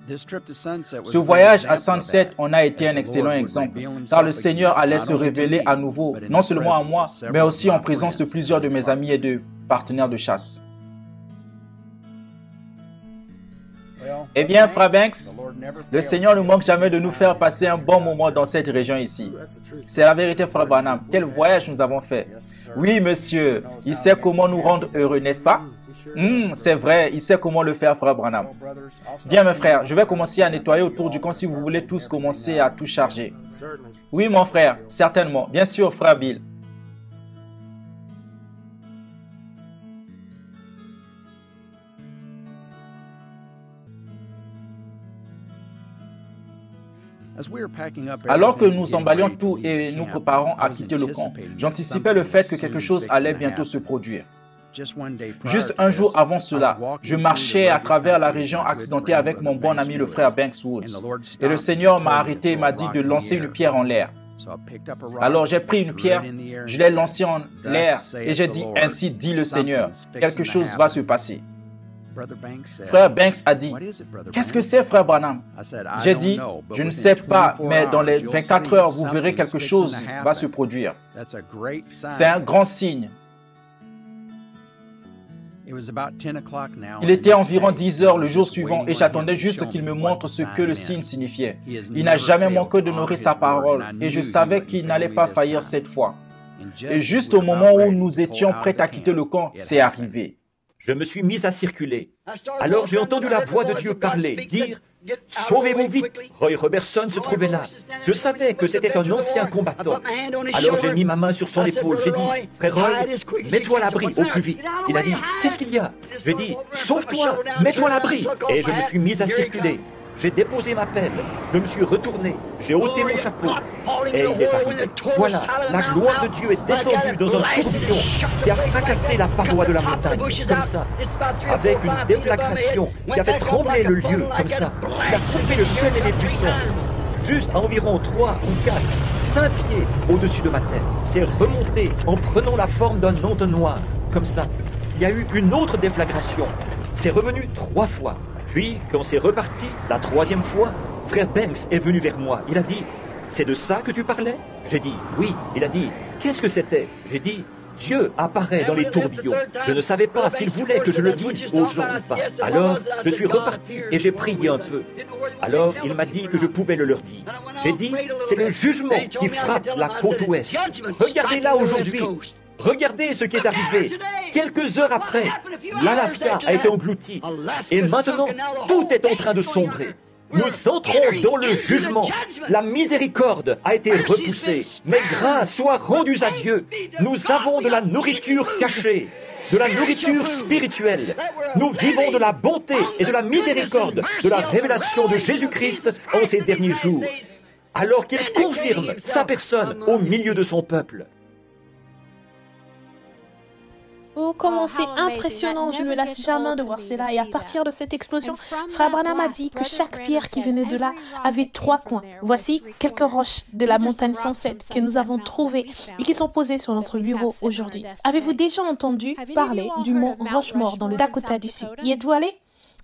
Ce voyage à Sunset en a été un excellent exemple, car le Seigneur allait se révéler à nouveau, non seulement à moi, mais aussi en présence de plusieurs de mes amis et de partenaires de chasse. Eh bien, Frère Banks, le Seigneur ne manque jamais de nous faire passer un bon moment dans cette région ici. C'est la vérité, Frère Branham. Quel voyage nous avons fait. Oui, monsieur, il sait comment nous rendre heureux, n'est-ce pas? C'est vrai, il sait comment le faire, Frère Branham. Bien, mes frères, je vais commencer à nettoyer autour du camp si vous voulez tous commencer à tout charger. Oui, mon frère, certainement. Bien sûr, Frère Bill. Alors que nous emballions tout et nous préparons à quitter le camp, j'anticipais le fait que quelque chose allait bientôt se produire. Juste un jour avant cela, je marchais à travers la région accidentée avec mon bon ami le frère Banks Woods. Et le Seigneur m'a arrêté et m'a dit de lancer une pierre en l'air. Alors j'ai pris une pierre, je l'ai lancée en l'air et j'ai dit, ainsi dit le Seigneur, quelque chose va se passer. Frère Banks a dit, qu'est-ce que c'est, frère Branham? J'ai dit, je ne sais pas, mais dans les 24 heures, vous verrez quelque chose va se produire. C'est un grand signe. Il était environ 10 heures le jour suivant et j'attendais juste qu'il me montre ce que le signe signifiait. Il n'a jamais manqué d'honorer sa parole et je savais qu'il n'allait pas faillir cette fois. Et juste au moment où nous étions prêts à quitter le camp, c'est arrivé. Je me suis mis à circuler. Alors j'ai entendu la voix de Dieu parler, dire « Sauvez-vous vite !» Roy Robertson se trouvait là. Je savais que c'était un ancien combattant. Alors j'ai mis ma main sur son épaule. J'ai dit « Frère Roy, mets-toi à l'abri au plus vite. » Il a dit « Qu'est-ce qu'il y a ?» J'ai dit « Sauve-toi, mets-toi à l'abri !» Et je me suis mis à circuler. J'ai déposé ma pelle, je me suis retourné, j'ai ôté mon chapeau, et il est arrivé. Voilà, la gloire de Dieu est descendue dans un tourbillon qui a fracassé la paroi de la montagne, comme ça, avec une déflagration qui a fait trembler le lieu, comme ça, qui a coupé le sommet des buissons, juste à environ 3 ou 4, 5 pieds au-dessus de ma tête. C'est remonté en prenant la forme d'un entonnoir, comme ça. Il y a eu une autre déflagration, c'est revenu 3 fois. Puis, quand c'est reparti, la 3e fois, frère Banks est venu vers moi. Il a dit, « C'est de ça que tu parlais ?» J'ai dit, « Oui. » Il a dit, « Qu'est-ce que c'était ?» J'ai dit, « Dieu apparaît dans les tourbillons. » Je ne savais pas s'il voulait que je le dise aux gens ou pas. Alors, je suis reparti et j'ai prié un peu. Alors, il m'a dit que je pouvais le leur dire. J'ai dit, « C'est le jugement qui frappe la côte ouest. Regardez-la aujourd'hui. » Regardez ce qui est arrivé. Quelques heures après, l'Alaska a été englouti. Et maintenant, tout est en train de sombrer. Nous entrons dans le jugement. La miséricorde a été repoussée. Mais grâce soit rendue à Dieu. Nous avons de la nourriture cachée, de la nourriture spirituelle. Nous vivons de la bonté et de la miséricorde, de la révélation de Jésus-Christ en ces derniers jours. Alors qu'il confirme sa personne au milieu de son peuple. Oh, comment c'est impressionnant, je ne me lasse jamais de voir cela. Et à partir de cette explosion, frère Branham a dit que chaque pierre qui venait de là avait 3 coins. Voici quelques roches de la montagne 107 que nous avons trouvées et qui sont posées sur notre bureau aujourd'hui. Avez-vous déjà entendu parler du mont Rochemort dans le Dakota du Sud? Y êtes-vous allé?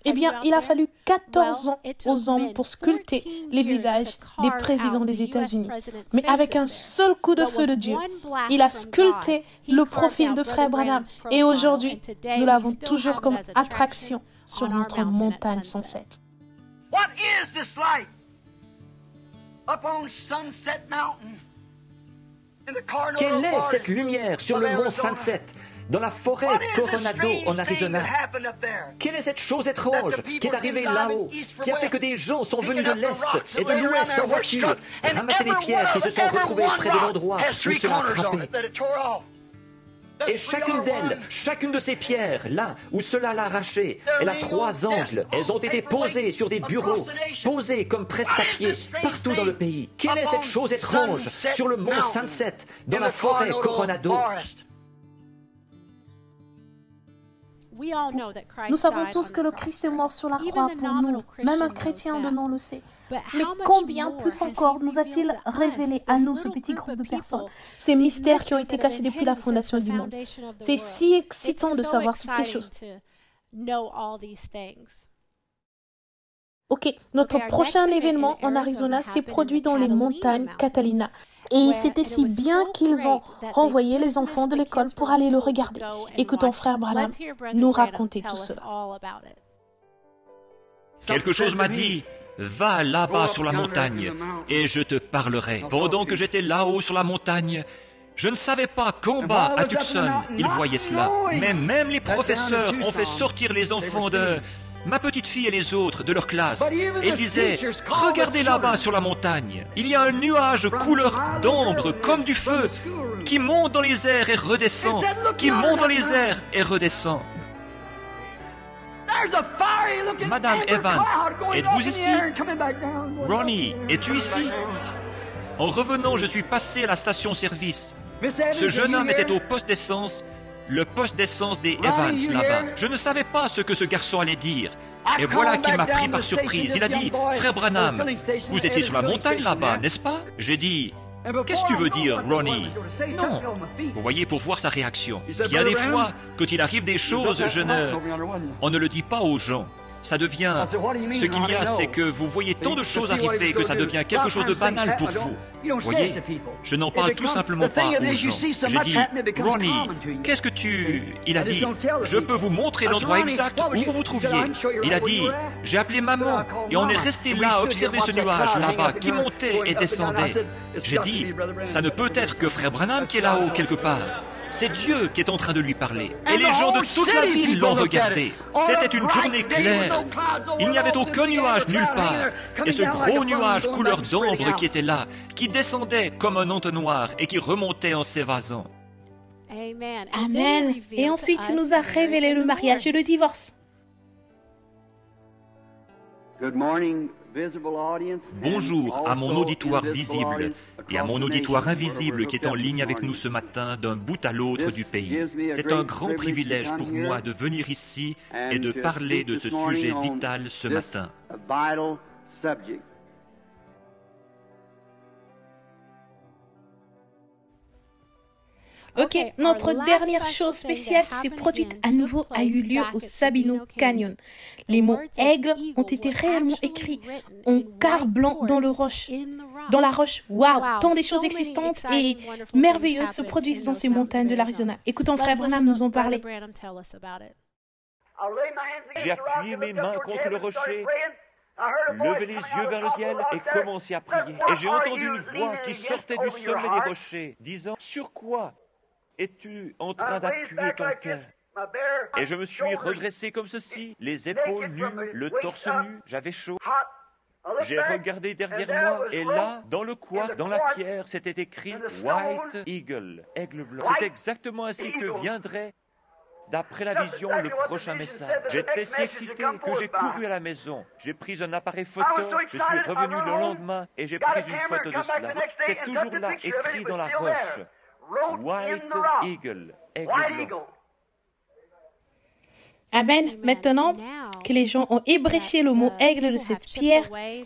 Eh bien, il a fallu 14 ans aux hommes pour sculpter les visages des présidents des États-Unis. Mais avec un seul coup de feu de Dieu, il a sculpté le profil de frère Branham. Et aujourd'hui, nous l'avons toujours comme attraction sur notre montagne 107. What is this light? Up on Sunset Mountain. Quelle est cette lumière sur le mont Sunset, dans la forêt Coronado en Arizona? Quelle est cette chose étrange qui est arrivée là-haut, qui a fait que des gens sont venus de l'Est et de l'Ouest en voiture, ramasser des pierres qui se sont retrouvées près de l'endroit où cela a frappé? Et chacune de ces pierres, là où cela l'a arraché, elle a 3 angles. Elles ont été posées sur des bureaux, posées comme presse-papier, partout dans le pays. Quelle est cette chose étrange sur le mont Sunset, dans la forêt Coronado? Nous savons tous que le Christ est mort sur la croix pour nous. Même un chrétien de nom le sait. Mais combien plus encore nous a-t-il révélé à nous, ce petit groupe de personnes, ces mystères qui ont été cachés depuis la fondation du monde? C'est si excitant de savoir toutes ces choses. Ok, notre prochain événement en Arizona s'est produit dans les montagnes Catalina. Et c'était si bien qu'ils ont renvoyé les enfants de l'école pour aller le regarder. Écoutons frère Branham nous raconter tout cela. Quelque chose m'a dit, va là-bas sur la montagne et je te parlerai. Pendant que j'étais là-haut sur la montagne, je ne savais pas qu'en bas, à Tucson, ils voyaient cela. Mais même les professeurs ont fait sortir les enfants de ma petite fille et les autres de leur classe. Et ils disaient, regardez là-bas sur la montagne, il y a un nuage couleur d'ambre comme du feu qui monte dans les airs et redescend, qui monte dans les airs et redescend. Madame Evans, êtes-vous ici? Ronnie, es-tu ici? En revenant, je suis passé à la station-service. Ce jeune homme était au poste d'essence, le poste d'essence des Evans là-bas. Je ne savais pas ce que ce garçon allait dire. Et voilà qu'il m'a pris par surprise. Il a dit, frère Branham, vous étiez sur la montagne là-bas, n'est-ce pas? J'ai dit, Qu'est-ce que tu veux dire, Ronnie? Non. Vous voyez, pour voir sa réaction. Bien des fois, quand il arrive des choses, on ne le dit pas aux gens. Ça devient... Ce qu'il y a, c'est que vous voyez tant de choses arriver que ça devient quelque chose de banal pour vous. Vous voyez, je n'en parle tout simplement pas aux gens. J'ai dit, Ronnie, qu'est-ce que tu... Il a dit, je peux vous montrer l'endroit exact où vous vous trouviez. Il a dit, j'ai appelé maman et on est resté là à observer ce nuage là-bas qui montait et descendait. J'ai dit, ça ne peut être que frère Branham qui est là-haut quelque part. C'est Dieu qui est en train de lui parler. Et les gens de toute la ville l'ont regardé. C'était une journée claire. Il n'y avait aucun nuage nulle part. Et ce gros nuage couleur d'ambre qui était là, qui descendait comme un entonnoir et qui remontait en s'évasant. Amen. Et ensuite, il nous a révélé le mariage et le divorce. Bonjour à mon auditoire visible et à mon auditoire invisible qui est en ligne avec nous ce matin d'un bout à l'autre du pays. C'est un grand privilège pour moi de venir ici et de parler de ce sujet vital ce matin. Ok, notre dernière chose spéciale qui s'est produite à nouveau a eu lieu au Sabino Canyon. Les mots « aigle » ont été réellement écrits en quart blanc dans la roche. Waouh, tant des choses existantes et merveilleuses se produisent dans ces montagnes de l'Arizona. Écoutons frère Branham nous en parler. J'ai appuyé mes mains contre le rocher, levé les yeux vers le ciel et commencé à prier. Et j'ai entendu une voix qui sortait du sommet des rochers, disant « Sur quoi es-tu en train d'appuyer ton cœur ?» Et je me suis redressé comme ceci, les épaules nues, le torse nu, j'avais chaud. J'ai regardé derrière moi, et là, dans le couloir, dans la pierre, c'était écrit « White Eagle », aigle blanc. C'est exactement ainsi que viendrait, d'après la vision, le prochain message. J'étais si excité que j'ai couru à la maison. J'ai pris un appareil photo, je suis revenu le lendemain, et j'ai pris une photo de cela. C'est toujours là, écrit dans la roche. White Eagle, aigle blanc. Amen. Maintenant que les gens ont ébréché le mot aigle de cette pierre,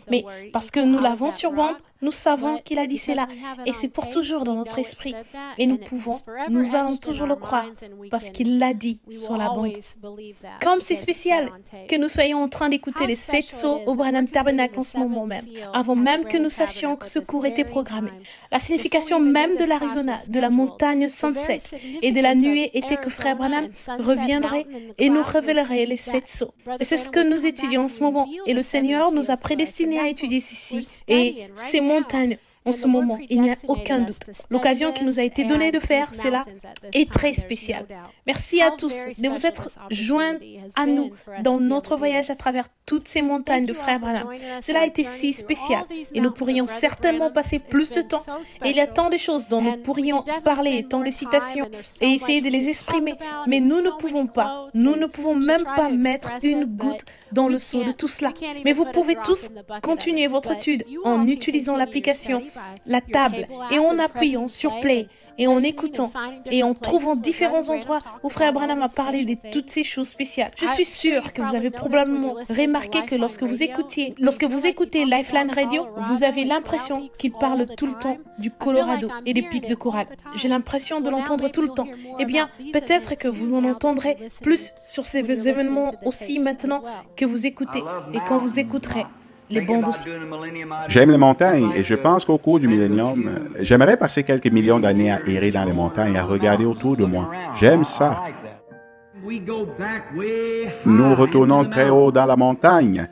mais parce que nous l'avons sur bande, nous savons qu'il a dit cela et c'est pour toujours dans notre esprit. Et nous allons toujours le croire parce qu'il l'a dit sur la bande. Comme c'est spécial que nous soyons en train d'écouter les 7 sauts au Branham Tabernacle en ce moment même, avant même que nous sachions que ce cours était programmé. La signification même de l'Arizona, de la montagne Sunset et de la nuée était que frère Branham reviendrait et nous révélerait les 7 sauts. Et c'est ce que nous étudions en ce moment. Et le Seigneur nous a prédestinés à étudier ceci. Et ces montagnes, en ce moment, il n'y a aucun doute. L'occasion qui nous a été donnée de faire cela est très spéciale. Merci à tous de vous être joints à nous dans notre voyage à travers toutes ces montagnes de frère Branham. Cela a été si spécial et nous pourrions certainement passer plus de temps. Et il y a tant de choses dont nous pourrions parler, tant de citations et essayer de les exprimer. Mais nous ne pouvons pas. Nous ne pouvons même pas mettre une goutte dans le seau de tout cela. Mais vous pouvez tous continuer votre étude en utilisant l'application, la table, et en appuyant sur Play, et en écoutant, et en trouvant différents endroits où frère Branham a parlé de toutes ces choses spéciales. Je suis sûre que vous avez probablement remarqué que lorsque vous écoutez Lifeline Radio, vous avez l'impression qu'il parle tout le temps du Colorado et des pics de corail. J'ai l'impression de l'entendre tout le temps. Eh bien, peut-être que vous en entendrez plus sur ces événements aussi maintenant que vous écoutez, et quand vous écouterez les bandes aussi. J'aime les montagnes et je pense qu'au cours du millénium, j'aimerais passer quelques millions d'années à errer dans les montagnes et à regarder autour de moi. J'aime ça. Nous retournons très haut dans la montagne.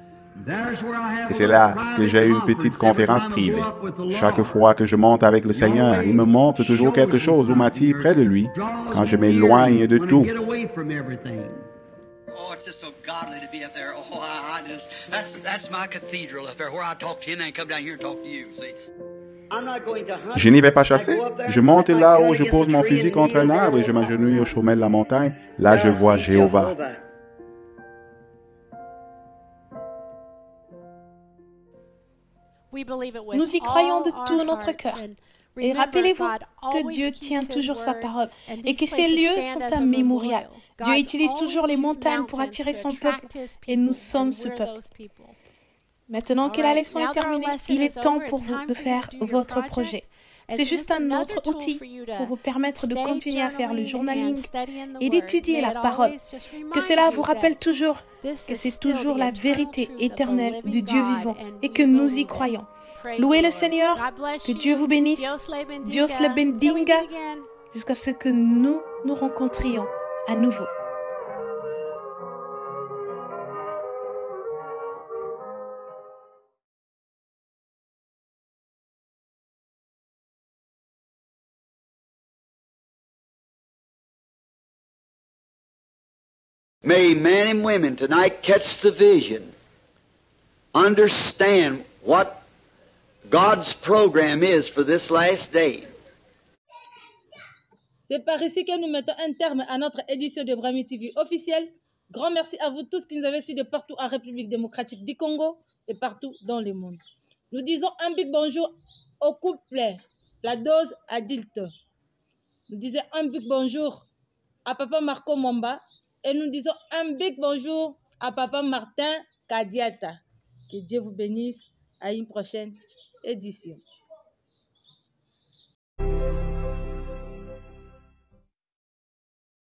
Et c'est là que j'ai une petite conférence privée. Chaque fois que je monte avec le Seigneur, il me montre toujours quelque chose ou m'attire près de lui quand je m'éloigne de tout. Oh, it's just so godly to be up there. Oh, that's my cathedral up there where I talk to him and then come down here and talk to you, see. Je n'y vais pas chasser. Je monte là où je pose mon fusil contre un arbre et je m'agenouille au sommet de la montagne. Là, je vois Jéhovah. Nous y croyons de tout notre cœur. Et rappelez-vous que Dieu tient toujours sa parole et que ces lieux sont un mémorial. Dieu utilise toujours les montagnes pour attirer son peuple et nous sommes ce peuple. Maintenant que la leçon est terminée, il est temps pour vous de faire votre projet. C'est juste un autre outil pour vous permettre de continuer à faire le journaling et d'étudier la parole. Que cela vous rappelle toujours que c'est toujours la vérité éternelle du Dieu vivant et que nous y croyons. Louez le Seigneur, que Dieu vous bénisse, Dios le bendiga, jusqu'à ce que nous nous rencontrions à nouveau. May men and women tonight catch the vision, understand what God's program is for this last day. C'est par ici que nous mettons un terme à notre édition de Brahmi TV officielle. Grand merci à vous tous qui nous avez suivis de partout en République démocratique du Congo et partout dans le monde. Nous disons un big bonjour au couple, la dose adulte. Nous disons un big bonjour à Papa Marco Momba et nous disons un big bonjour à Papa Martin Kadiata. Que Dieu vous bénisse. À une prochaine édition.